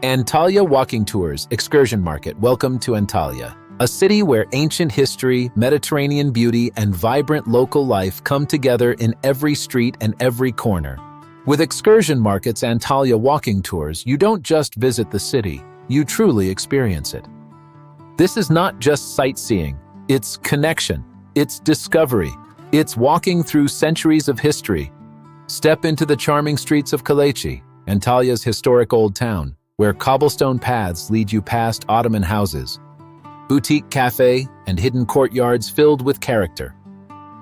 Antalya Walking Tours Excursion Market. Welcome to Antalya, a city where ancient history, Mediterranean beauty, and vibrant local life come together in every street and every corner. With Excursion Market's Antalya Walking Tours, you don't just visit the city, you truly experience it. This is not just sightseeing, it's connection, it's discovery, it's walking through centuries of history. Step into the charming streets of Kaleiçi, Antalya's historic old town, where cobblestone paths lead you past Ottoman houses, boutique cafe, and hidden courtyards filled with character.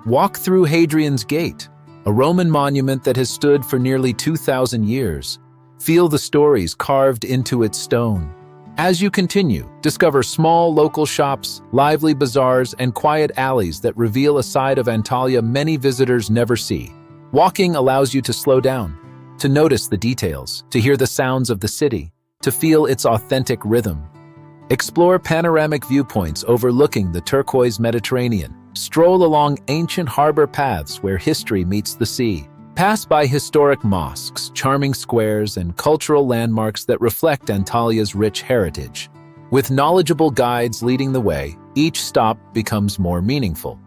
Walk through Hadrian's Gate, a Roman monument that has stood for nearly 2,000 years. Feel the stories carved into its stone. As you continue, discover small local shops, lively bazaars, and quiet alleys that reveal a side of Antalya many visitors never see. Walking allows you to slow down, to notice the details, to hear the sounds of the city, to feel its authentic rhythm. Explore panoramic viewpoints overlooking the turquoise Mediterranean. Stroll along ancient harbor paths where history meets the sea. Pass by historic mosques, charming squares, and cultural landmarks that reflect Antalya's rich heritage. With knowledgeable guides leading the way, each stop becomes more meaningful.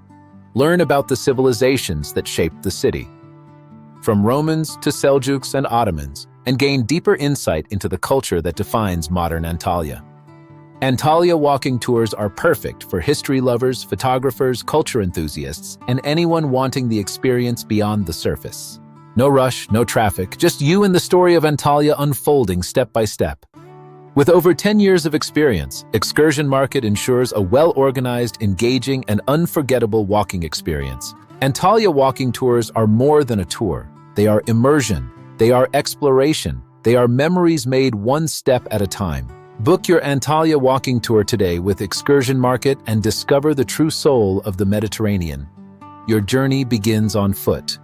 Learn about the civilizations that shaped the city, from Romans to Seljuks and Ottomans, and gain deeper insight into the culture that defines modern Antalya. Antalya walking tours are perfect for history lovers, photographers, culture enthusiasts, and anyone wanting the experience beyond the surface. No rush, no traffic, just you and the story of Antalya unfolding step by step. With over 10 years of experience, Excursion Market ensures a well-organized, engaging, and unforgettable walking experience. Antalya walking tours are more than a tour. They are immersion. They are exploration. They are memories made one step at a time. Book your Antalya walking tour today with Excursion Market and discover the true soul of the Mediterranean. Your journey begins on foot.